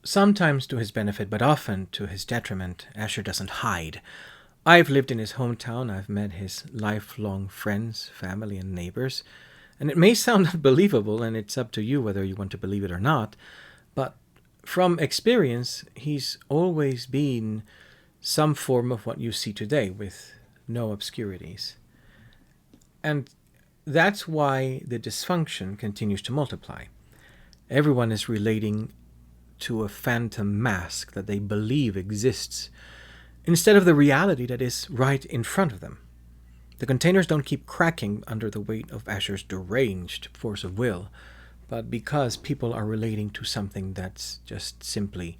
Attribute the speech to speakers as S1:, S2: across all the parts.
S1: Sometimes to his benefit, but often to his detriment, Asher doesn't hide. I've lived in his hometown, I've met his lifelong friends, family, and neighbors, and it may sound unbelievable, and it's up to you whether you want to believe it or not, but from experience, he's always been some form of what you see today, with no obscurities. And that's why the dysfunction continues to multiply. Everyone is relating to a phantom mask that they believe exists, instead of the reality that is right in front of them. The containers don't keep cracking under the weight of Asher's deranged force of will, but because people are relating to something that's just simply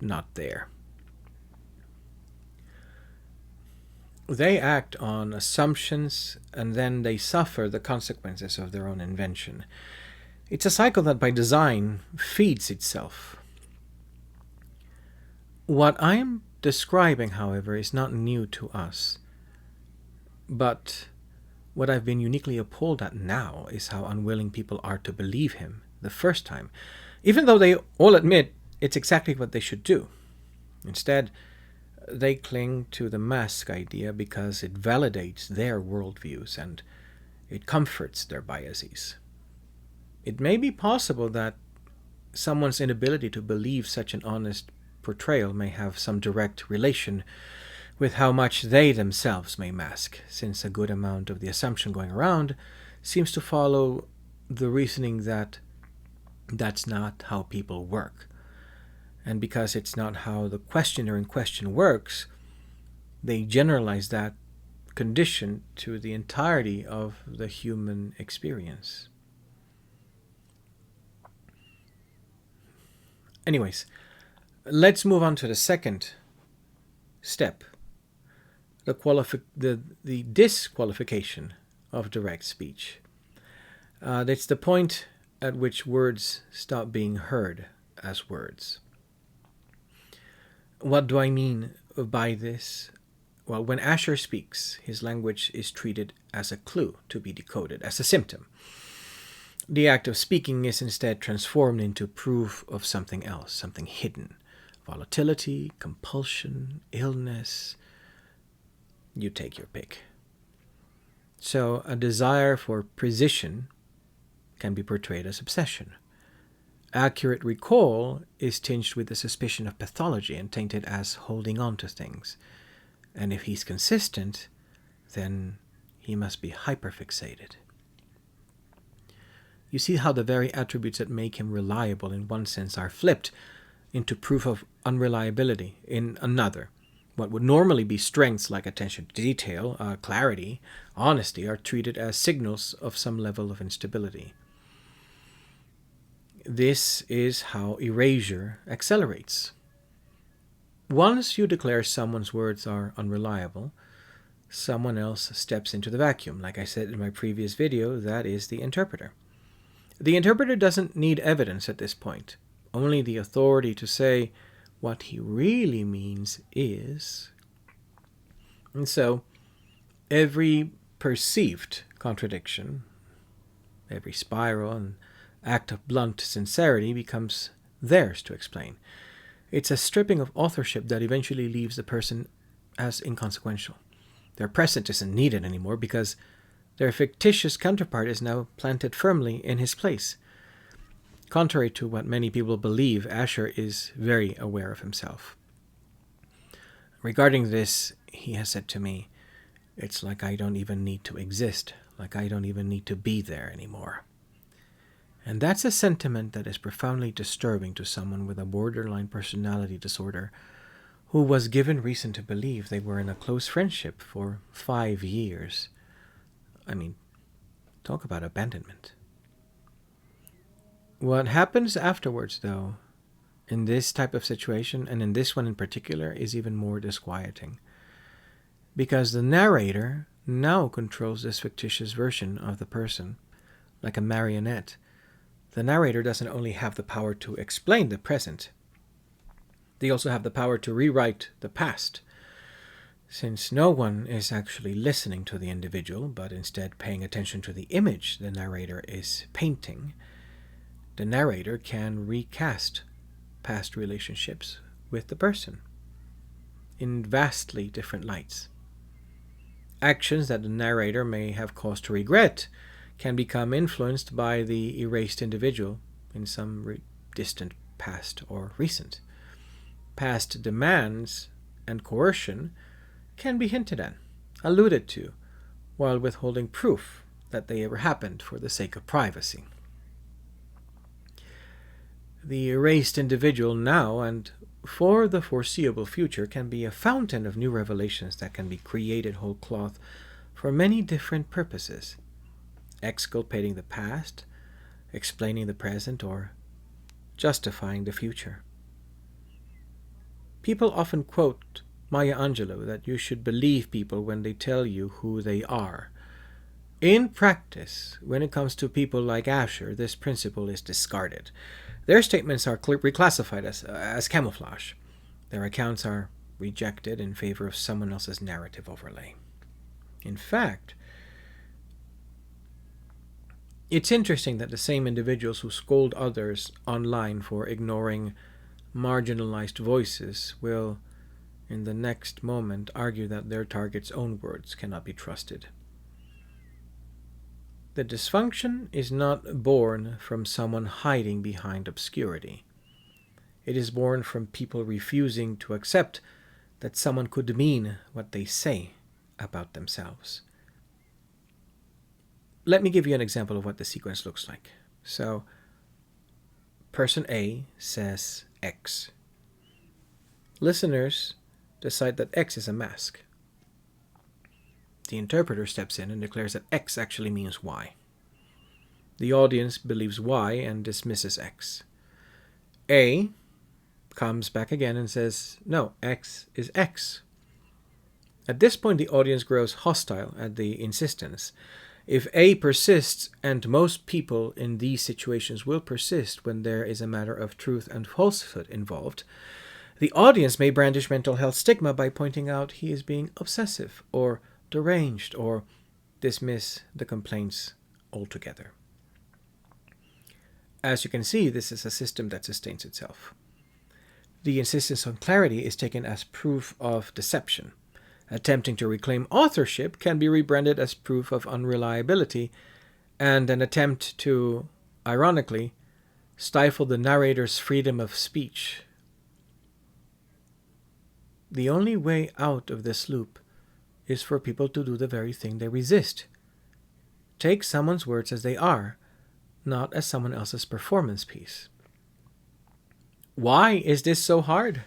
S1: not there. They act on assumptions and then they suffer the consequences of their own invention. It's a cycle that by design feeds itself. What I'm describing, however, is not new to us. But what I've been uniquely appalled at now is how unwilling people are to believe him the first time, even though they all admit it's exactly what they should do. Instead, they cling to the mask idea because it validates their worldviews and it comforts their biases. It may be possible that someone's inability to believe such an honest portrayal may have some direct relation with how much they themselves may mask, since a good amount of the assumption going around seems to follow the reasoning that that's not how people work. And because it's not how the questioner in question works, they generalize that condition to the entirety of the human experience. Anyways, let's move on to the second step, the disqualification of direct speech. That's the point at which words stop being heard as words. What do I mean by this? Well, when Asher speaks, his language is treated as a clue to be decoded, as a symptom. The act of speaking is instead transformed into proof of something else, something hidden. Volatility, compulsion, illness. You take your pick. So a desire for precision can be portrayed as obsession. Accurate recall is tinged with the suspicion of pathology and tainted as holding on to things. And if he's consistent, then he must be hyperfixated. You see how the very attributes that make him reliable in one sense are flipped into proof of unreliability in another. What would normally be strengths like attention to detail, clarity, honesty are treated as signals of some level of instability. This is how erasure accelerates. Once you declare someone's words are unreliable, someone else steps into the vacuum. Like I said in my previous video, that is the interpreter. The interpreter doesn't need evidence at this point, only the authority to say what he really means is. And so, every perceived contradiction, every spiral and act of blunt sincerity becomes theirs to explain. It's a stripping of authorship that eventually leaves the person as inconsequential. Their present isn't needed anymore because their fictitious counterpart is now planted firmly in his place. Contrary to what many people believe, Asher is very aware of himself. Regarding this, he has said to me, "It's like I don't even need to exist, like I don't even need to be there anymore." And that's a sentiment that is profoundly disturbing to someone with a borderline personality disorder who was given reason to believe they were in a close friendship for 5 years. I mean, talk about abandonment. What happens afterwards, though, in this type of situation, and in this one in particular, is even more disquieting. Because the narrator now controls this fictitious version of the person, like a marionette. The narrator doesn't only have the power to explain the present, they also have the power to rewrite the past. Since no one is actually listening to the individual, but instead paying attention to the image the narrator is painting, the narrator can recast past relationships with the person in vastly different lights. Actions that the narrator may have cause to regret can become influenced by the erased individual in some distant past or recent. Past demands and coercion can be hinted at, alluded to, while withholding proof that they ever happened for the sake of privacy. The erased individual now and for the foreseeable future can be a fountain of new revelations that can be created whole cloth for many different purposes, exculpating the past, explaining the present, or justifying the future. People often quote Maya Angelou that you should believe people when they tell you who they are. In practice, when it comes to people like Asher, this principle is discarded. Their statements are reclassified as camouflage. Their accounts are rejected in favor of someone else's narrative overlay. In fact, it's interesting that the same individuals who scold others online for ignoring marginalized voices will, in the next moment, argue that their target's own words cannot be trusted. The dysfunction is not born from someone hiding behind obscurity. It is born from people refusing to accept that someone could mean what they say about themselves. Let me give you an example of what the sequence looks like. So, person A says X. Listeners decide that X is a mask. The interpreter steps in and declares that X actually means Y. The audience believes Y and dismisses X. A comes back again and says, no, X is X. At this point, the audience grows hostile at the insistence. If A persists, and most people in these situations will persist when there is a matter of truth and falsehood involved, the audience may brandish mental health stigma by pointing out he is being obsessive or deranged, or dismiss the complaints altogether. As you can see, this is a system that sustains itself. The insistence on clarity is taken as proof of deception. Attempting to reclaim authorship can be rebranded as proof of unreliability, and an attempt to, ironically, stifle the narrator's freedom of speech. The only way out of this loop is for people to do the very thing they resist. Take someone's words as they are, not as someone else's performance piece. Why is this so hard?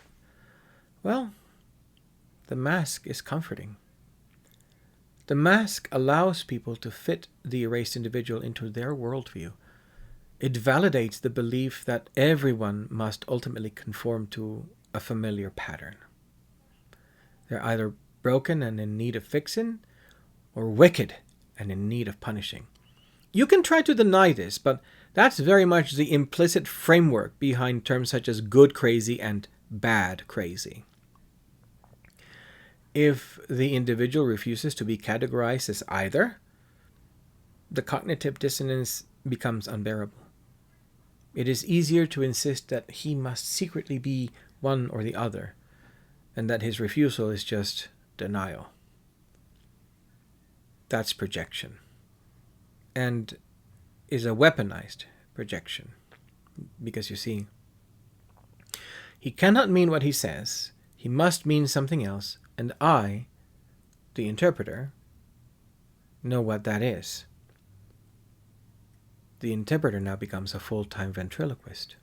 S1: Well, the mask is comforting. The mask allows people to fit the erased individual into their worldview. It validates the belief that everyone must ultimately conform to a familiar pattern. They're either broken and in need of fixing, or wicked and in need of punishing. You can try to deny this, but that's very much the implicit framework behind terms such as good crazy and bad crazy. If the individual refuses to be categorized as either, the cognitive dissonance becomes unbearable. It is easier to insist that he must secretly be one or the other, and that his refusal is just denial. That's projection, and is a weaponized projection. Because you see, he cannot mean what he says, he must mean something else, and I, the interpreter, know what that is. The interpreter now becomes a full-time ventriloquist.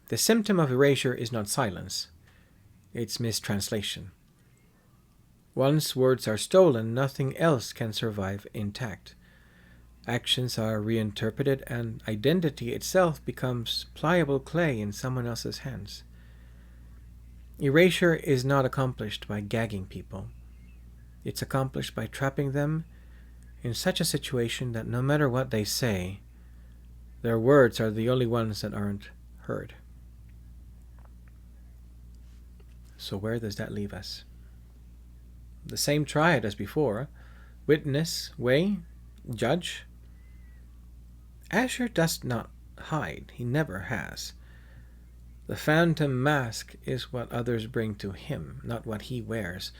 S1: The symptom of erasure is not silence, it's mistranslation. Once words are stolen, nothing else can survive intact. Actions are reinterpreted, and identity itself becomes pliable clay in someone else's hands. Erasure is not accomplished by gagging people. It's accomplished by trapping them in such a situation that no matter what they say, their words are the only ones that aren't heard. So where does that leave us? The same triad as before: witness, weigh, judge. Asher does not hide. He never has. The phantom mask is what others bring to him, not what he wears.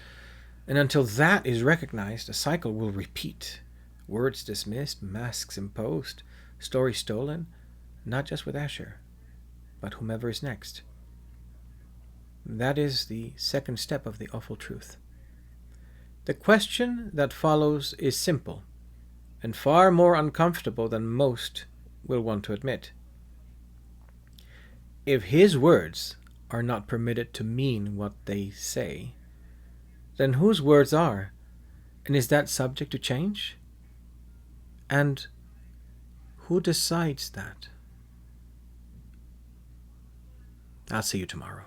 S1: And until that is recognized, the cycle will repeat. Words dismissed, masks imposed, stories stolen, not just with Asher, but whomever is next. That is the second step of the awful truth. The question that follows is simple, and far more uncomfortable than most will want to admit. If his words are not permitted to mean what they say, then whose words are? And is that subject to change? And who decides that? I'll see you tomorrow.